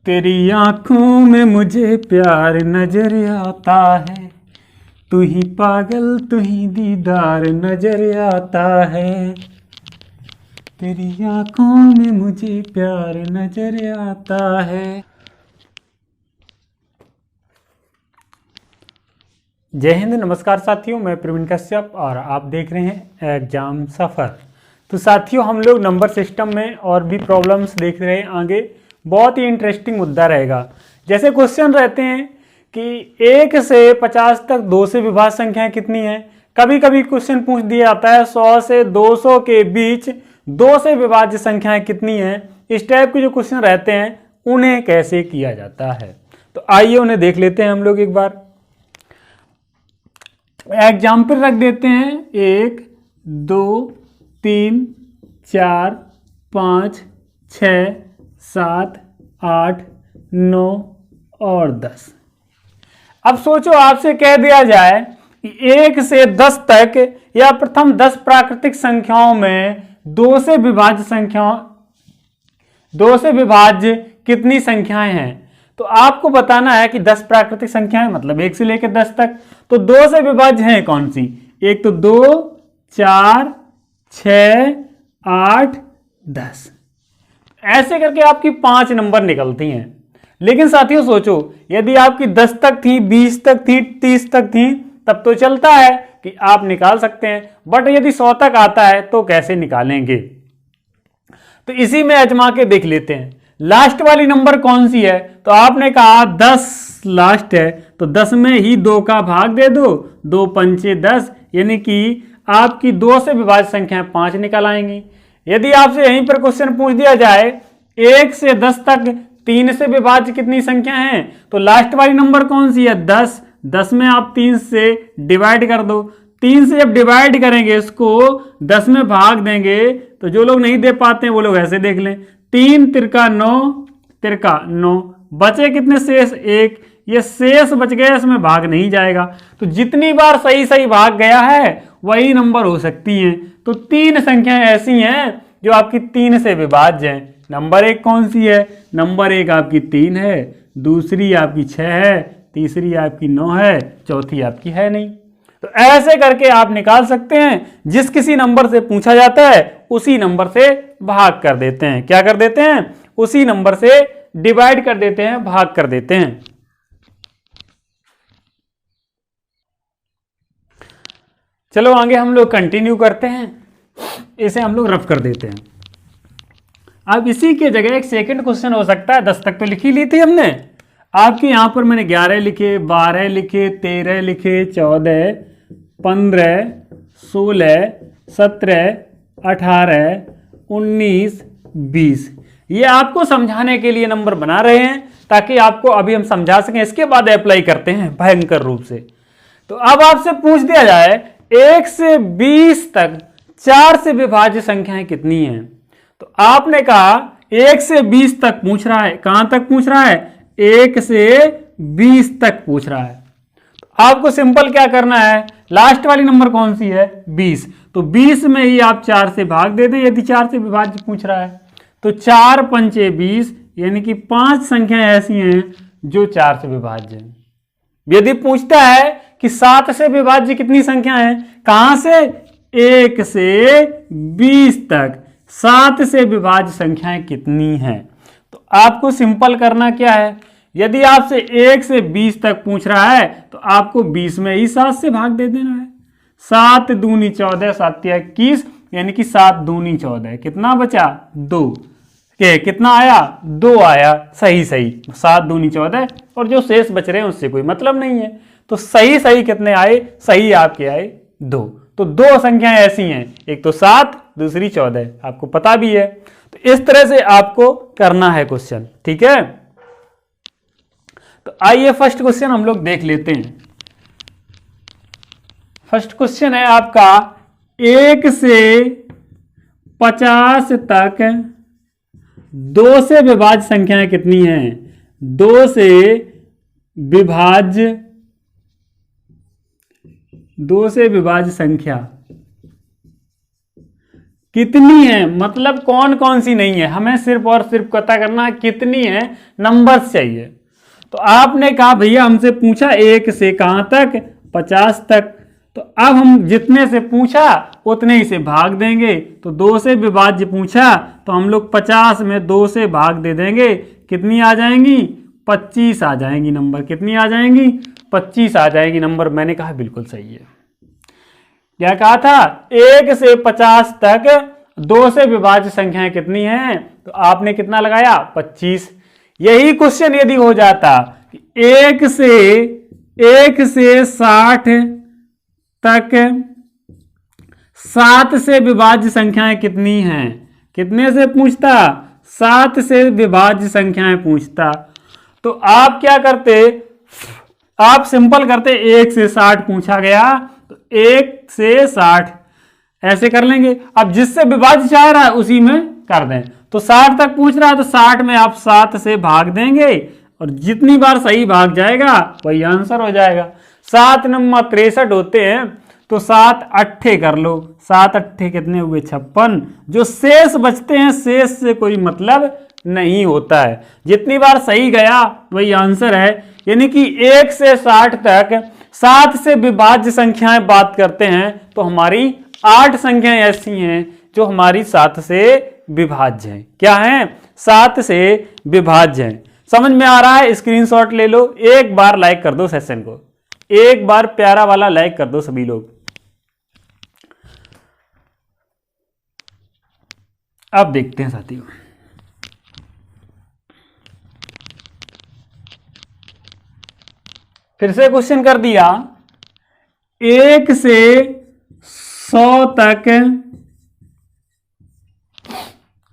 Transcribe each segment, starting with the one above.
तेरी आंखों में मुझे प्यार नजर आता है, तू ही पागल तू ही दीदार नजर आता है। तेरी आंखों में मुझे प्यार नजर आता है। जय हिंद, नमस्कार साथियों, मैं प्रवीण कश्यप और आप देख रहे हैं एग्जाम सफ़र। तो साथियों, हम लोग नंबर सिस्टम में और भी प्रॉब्लम्स देख रहे हैं आगे। बहुत ही इंटरेस्टिंग मुद्दा रहेगा। जैसे क्वेश्चन रहते हैं कि 1 से 50 तक 2 से विभाज्य संख्याएं कितनी हैं। कभी कभी क्वेश्चन पूछ दिया जाता है 100 से 200 के बीच 2 से विभाज्य संख्याएं कितनी हैं। इस टाइप के जो क्वेश्चन रहते हैं उन्हें कैसे किया जाता है, तो आइए उन्हें देख लेते हैं हम लोग एक बार। एग्जाम्पल रख देते हैं 1, 2, 3, 4, 5, 6, 7, 8, 9 और 10। अब सोचो आपसे कह दिया जाए कि 1 से 10 तक या प्रथम 10 प्राकृतिक संख्याओं में 2 से विभाज्य कितनी संख्याएं हैं। तो आपको बताना है कि 10 प्राकृतिक संख्याएं मतलब 1 से लेकर 10 तक, तो 2 से विभाज्य हैं कौन सी। एक तो 2, 4, 6, 8, 10। ऐसे करके आपकी 5 नंबर निकलती हैं। लेकिन साथियों सोचो, यदि आपकी 10 तक थी, 20 तक थी, 30 तक थी, तब तो चलता है कि आप निकाल सकते हैं। बट यदि 100 तक आता है तो कैसे निकालेंगे, तो इसी में आजमा के देख लेते हैं। लास्ट वाली नंबर कौन सी है, तो आपने कहा 10 लास्ट है, तो 10 में ही 2 का भाग दे दो, 2 पंचे 10, यानी कि आपकी 2 से विभाज्य संख्या 5 निकल आएंगी। यदि आपसे यहीं पर क्वेश्चन पूछ दिया जाए 1 से 10 तक 3 से विभाज्य कितनी संख्या है, तो लास्ट वाली नंबर कौन सी है 10। 10 में आप 3 से डिवाइड कर दो। 3 से जब डिवाइड करेंगे इसको 10 में भाग देंगे, तो जो लोग नहीं दे पाते हैं वो लोग ऐसे देख लें, 3 तिरका 9, तिरका 9, बचे कितने शेष 1। ये शेष बच गया, इसमें भाग नहीं जाएगा। तो जितनी बार सही सही भाग गया है वही नंबर हो सकती हैं। तो 3 संख्याएं ऐसी हैं जो आपकी 3 से विभाज्य हैं। नंबर 1 कौन सी है, नंबर 1 आपकी 3 है, दूसरी आपकी 6 है, तीसरी आपकी 9 है, चौथी आपकी है नहीं। तो ऐसे करके आप निकाल सकते हैं। जिस किसी नंबर से पूछा जाता है उसी नंबर से भाग कर देते हैं। क्या कर देते हैं, उसी नंबर से डिवाइड कर देते हैं, भाग कर देते हैं। चलो आगे हम लोग कंटिन्यू करते हैं। इसे हम लोग रफ कर देते हैं। अब इसी के जगह एक सेकंड क्वेश्चन हो सकता है। 10 तक तो लिखी ली थी हमने। आपके यहां पर मैंने 11 लिखे, 12 लिखे, 13 लिखे, 14, 15, 16, 17, 18, 19, 20। ये आपको समझाने के लिए नंबर बना रहे हैं ताकि आपको अभी हम समझा सकें। इसके बाद अप्लाई करते हैं भयंकर रूप से। तो अब आपसे पूछ दिया जाए 1 से 20 तक 4 से विभाज्य संख्याएं कितनी हैं। तो आपने कहा 1 से 20 तक पूछ रहा है। कहां तक पूछ रहा है, 1 से 20 तक पूछ रहा है। तो आपको सिंपल क्या करना है, लास्ट वाली नंबर कौन सी है 20, तो 20 में ही आप 4 से भाग दे दें यदि 4 से विभाज्य पूछ रहा है। तो 4 पंचे 20, यानी कि 5 संख्याएं ऐसी हैं जो 4 से विभाज्य हैं। यदि पूछता है कि 7 से विभाज्य कितनी संख्या है, कहां से 1 से 20 तक 7 से विभाज्य संख्याएं कितनी हैं, तो आपको सिंपल करना क्या है, यदि आपसे 1 से 20 तक पूछ रहा है तो आपको 20 में ही 7 से भाग दे देना है। 7 दूनी 14, 7 21, यानी कि 7 दूनी 14, कितना बचा 2, कितना आया 2 आया। सही सही 7 दूनी 14, और जो शेष बच रहे हैं उससे कोई मतलब नहीं है। तो सही सही कितने आए, सही आपके आए 2। तो 2 संख्याएं ऐसी हैं, एक तो 7, दूसरी 14, आपको पता भी है। तो इस तरह से आपको करना है क्वेश्चन, ठीक है। तो आइए फर्स्ट क्वेश्चन हम लोग देख लेते हैं। फर्स्ट क्वेश्चन है आपका 1 से 50 तक 2 से विभाज्य संख्याएं कितनी हैं। 2 से विभाज्य संख्या कितनी है, मतलब कौन कौन सी नहीं है, हमें सिर्फ और सिर्फ पता करना है कितनी है, नंबर्स चाहिए। तो आपने कहा भैया हमसे पूछा 1 से कहां तक, 50 तक, तो अब हम जितने से पूछा उतने ही से भाग देंगे। तो 2 से विभाज्य पूछा तो हम लोग 50 में 2 से भाग दे देंगे, कितनी आ जाएंगी, 25 आ जाएंगी नंबर, कितनी आ जाएंगी, 25 आ जाएगी नंबर। मैंने कहा बिल्कुल सही है। क्या कहा था, 1 से 50 तक 2 से विभाज्य संख्याएं कितनी हैं, तो आपने कितना लगाया, 25। यही क्वेश्चन यदि हो जाता 1 से 60 तक 7 से विभाज्य संख्याएं कितनी हैं, कितने से पूछता, 7 से विभाज्य संख्याएं पूछता, तो आप क्या करते, आप सिंपल करते, 1 से 60 पूछा गया तो 1 से 60 ऐसे कर लेंगे। अब जिससे विभाज्य चाह रहा है उसी में कर दें, तो 60 तक पूछ रहा है तो 60 में आप 7 से भाग देंगे और जितनी बार सही भाग जाएगा वही आंसर हो जाएगा। 7 नंबर 63 होते हैं तो 7 अट्ठे कर लो, 7 अट्ठे कितने हुए, 56। जो शेष बचते हैं शेष से कोई मतलब नहीं होता है, जितनी बार सही गया वही आंसर है। यानी कि 1 से 60 तक 7 से विभाज्य संख्याएं बात करते हैं तो हमारी 8 संख्याएं ऐसी हैं जो हमारी 7 से विभाज्य हैं। क्या हैं, 7 से विभाज्य हैं। समझ में आ रहा है, स्क्रीनशॉट ले लो, एक बार लाइक कर दो सेशन को, एक बार प्यारा वाला लाइक कर दो सभी लोग। अब देखते हैं साथियों, फिर से क्वेश्चन कर दिया, 1 से 100 तक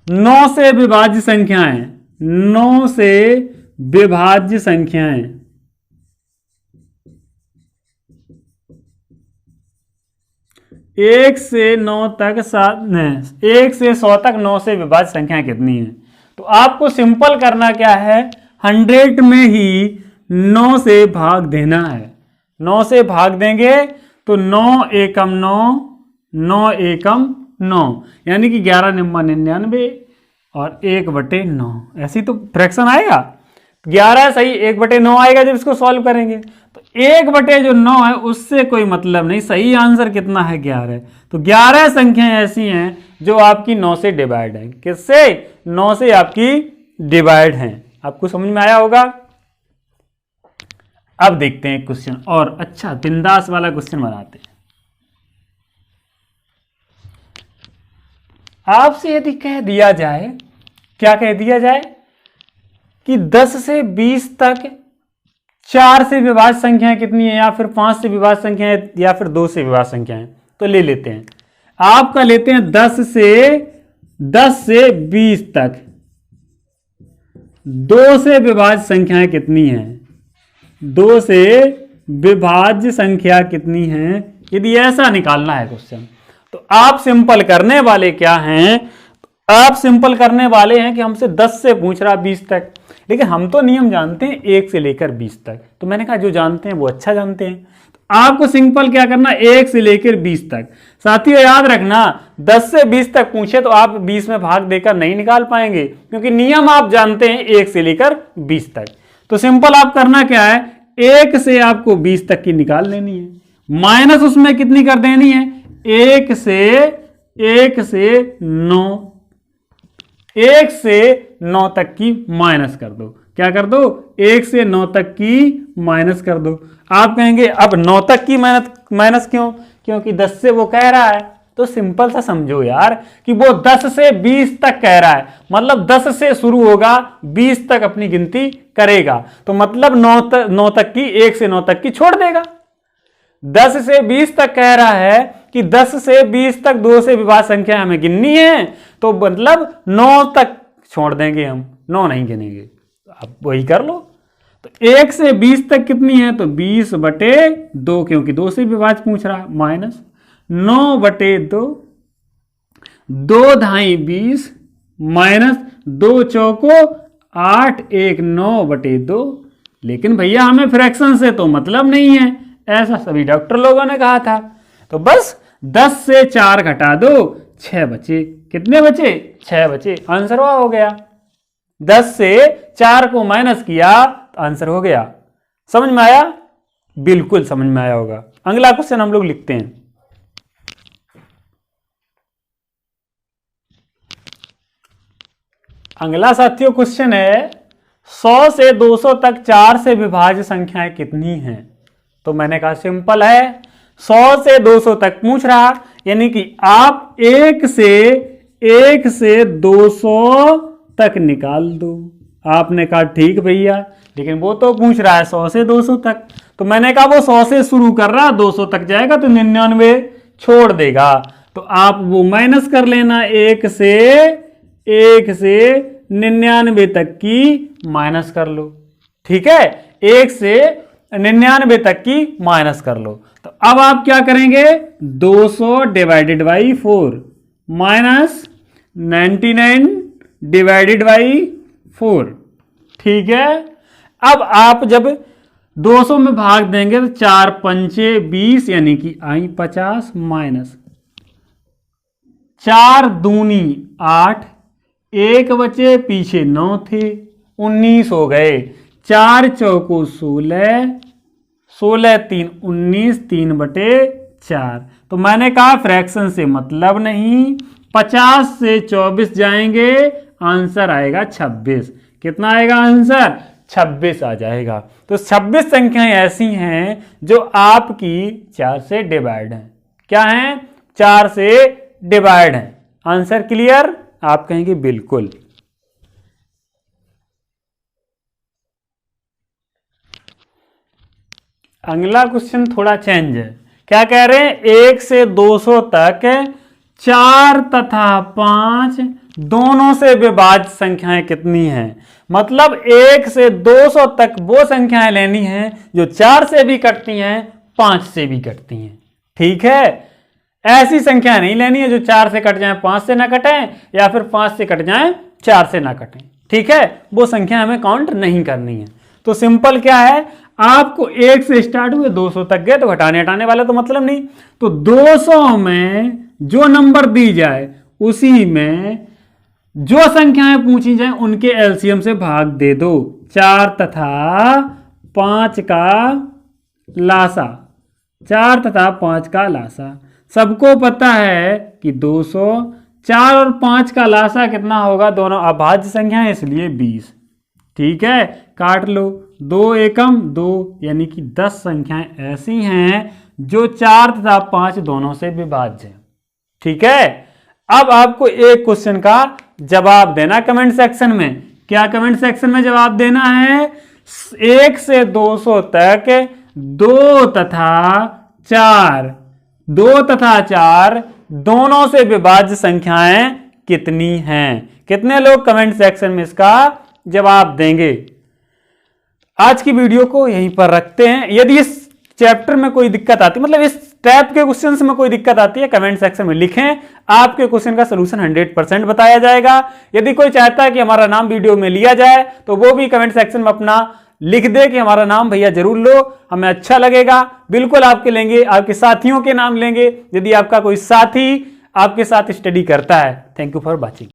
9 से विभाज्य संख्याएं, 9 से विभाज्य संख्याएं, 1 से 9 तक 1 से 100 तक 9 से विभाज्य संख्याएं कितनी है। तो आपको सिंपल करना क्या है, 100 में ही 9 से भाग देना है। 9 से भाग देंगे तो 9 एकम 9, 9 एकम 9, यानी कि 11 नंबर 99 और 1/9, ऐसी तो फ्रैक्शन आएगा। 11 सही, 1/9 आएगा जब इसको सॉल्व करेंगे। तो 1/9 है उससे कोई मतलब नहीं, सही आंसर कितना है, 11। तो 11 संख्याएं ऐसी हैं जो आपकी 9 से डिवाइड है। किससे, 9 से आपकी डिवाइड है। आपको समझ में आया होगा। अब देखते हैं क्वेश्चन, और अच्छा बिंदास वाला क्वेश्चन बनाते हैं। आपसे यदि कह दिया जाए, क्या कह दिया जाए कि 10 से 20 तक 4 से विभाज्य संख्याएं कितनी है, या फिर 5 से विभाज्य संख्याएं, या फिर 2 से विभाज्य संख्याएं, तो ले लेते हैं। आपका लेते हैं 10 से 20 तक 2 से विभाज्य संख्याएं कितनी हैं, 2 से विभाज्य संख्या कितनी है, यदि ऐसा निकालना है क्वेश्चन, तो आप सिंपल करने वाले क्या हैं, आप सिंपल करने वाले हैं कि हमसे 10 से पूछ रहा 20 तक, लेकिन हम तो नियम जानते हैं 1 से लेकर 20 तक। तो मैंने कहा जो जानते हैं वो अच्छा जानते हैं। तो आपको सिंपल क्या करना, 1 से लेकर 20 तक। साथियों याद रखना, 10 से 20 तक पूछे तो आप 20 में भाग देकर नहीं निकाल पाएंगे, क्योंकि नियम आप जानते हैं 1 से लेकर 20 तक। तो सिंपल आप करना क्या है, 1 से आपको 20 तक की निकाल लेनी है, माइनस उसमें कितनी कर देनी है, 1 से 9, 1 से 9 तक की माइनस कर दो। क्या कर दो, 1 से 9 तक की माइनस कर दो। आप कहेंगे अब 9 तक की माइनस क्यों, क्योंकि 10 से वो कह रहा है। तो सिंपल सा समझो यार कि वो 10 से 20 तक कह रहा है, मतलब 10 से शुरू होगा 20 तक अपनी गिनती करेगा, तो मतलब 9 तक की, 1 से 9 तक की छोड़ देगा। 10 से 20 तक कह रहा है कि 10 से 20 तक 2 से विभाज्य संख्या हमें गिननी है, तो मतलब 9 तक छोड़ देंगे हम, 9 नहीं गिनेंगे। आप वही कर लो। तो 1 से 20 तक कितनी है, तो 20/2, क्योंकि 2 से विभाज्य पूछ रहा, माइनस 9/2, 2 ढाई 20, माइनस 2 चौको 8, 1 9/2। लेकिन भैया हमें फ्रैक्शन से तो मतलब नहीं है, ऐसा सभी डॉक्टर लोगों ने कहा था। तो बस 10 से 4 घटा दो, 6 बचे। कितने बचे? 6 बचे। आंसर हो गया। 10 से 4 को माइनस किया तो आंसर हो गया। समझ में आया? बिल्कुल समझ में आया होगा। अगला क्वेश्चन हम लोग लिखते हैं। अगला साथियों क्वेश्चन है 100 से 200 तक 4 से विभाज्य संख्याएं कितनी हैं? तो मैंने कहा सिंपल है, 100 से 200 तक पूछ रहा, यानी कि आप 1 से 200 तक निकाल दो। आपने कहा ठीक भैया, लेकिन वो तो पूछ रहा है 100 से 200 तक, तो मैंने कहा वो 100 से शुरू कर रहा, 200 तक जाएगा तो 99 छोड़ देगा, तो आप वो माइनस कर लेना, 1 से 99 तक की माइनस कर लो। ठीक है, 1 से 99 तक की माइनस कर लो। तो अब आप क्या करेंगे, 200 divided by 4 minus 99 divided by 4। ठीक है, अब आप जब 200 में भाग देंगे तो 4 पंचे 20 यानी कि आई 50 माइनस 4 दूनी 8, 1 बचे, पीछे 9 थे, 19 हो गए। 4 चौको 16, 16 3 19, 3/4। तो मैंने कहा फ्रैक्शन से मतलब नहीं, 50 से 24 जाएंगे, आंसर आएगा 26। कितना आएगा आंसर? 26 आ जाएगा। तो 26 संख्याएं ऐसी हैं जो आपकी 4 से डिवाइड हैं। क्या हैं? 4 से डिवाइड हैं। Answer clear? आप कहेंगे बिल्कुल। अगला क्वेश्चन थोड़ा चेंज है। क्या कह रहे हैं? 1 से 200 तक 4 तथा 5 दोनों से विभाज्य संख्याएं कितनी हैं? मतलब 1 से 200 तक वो संख्याएं लेनी हैं जो 4 से भी कटती हैं, 5 से भी कटती हैं। ठीक है, ऐसी संख्या नहीं लेनी है जो 4 से कट जाए 5 से ना कटें, या फिर 5 से कट जाए 4 से ना कटें। ठीक है, वो संख्या हमें काउंट नहीं करनी है। तो सिंपल क्या है, आपको 1 से स्टार्ट हुए 200 तक गए तो घटाने हटाने वाला तो मतलब नहीं। तो 200 में जो नंबर दी जाए उसी में जो संख्याएं पूछी जाए उनके एलसीएम से भाग दे दो। 4 तथा 5 का लासा, 4 तथा 5 का लासा सबको पता है कि 200। 4 और 5 का लासा कितना होगा? दोनों अभाज्य संख्या है इसलिए 20। ठीक है, काट लो, 2 एकम 2 यानी कि 10 संख्याएं ऐसी हैं जो 4 तथा 5 दोनों से विभाज्य है। ठीक है, अब आपको एक क्वेश्चन का जवाब देना कमेंट सेक्शन में। क्या कमेंट सेक्शन में जवाब देना है? 1 से 200 तक 2 तथा 4 दोनों से विभाज्य संख्याएं कितनी हैं? कितने लोग कमेंट सेक्शन में इसका जवाब देंगे? आज की वीडियो को यहीं पर रखते हैं। यदि इस चैप्टर में कोई दिक्कत आती, मतलब इस टाइप के क्वेश्चंस में कोई दिक्कत आती है, कमेंट सेक्शन में लिखें, आपके क्वेश्चन का सलूशन 100% बताया जाएगा। यदि कोई चाहता है कि हमारा नाम वीडियो में लिया जाए तो वो भी कमेंट सेक्शन में अपना लिख दे कि हमारा नाम भैया जरूर लो, हमें अच्छा लगेगा। बिल्कुल आपके लेंगे, आपके साथियों के नाम लेंगे यदि आपका कोई साथी आपके साथ स्टडी करता है। Thank you for watching.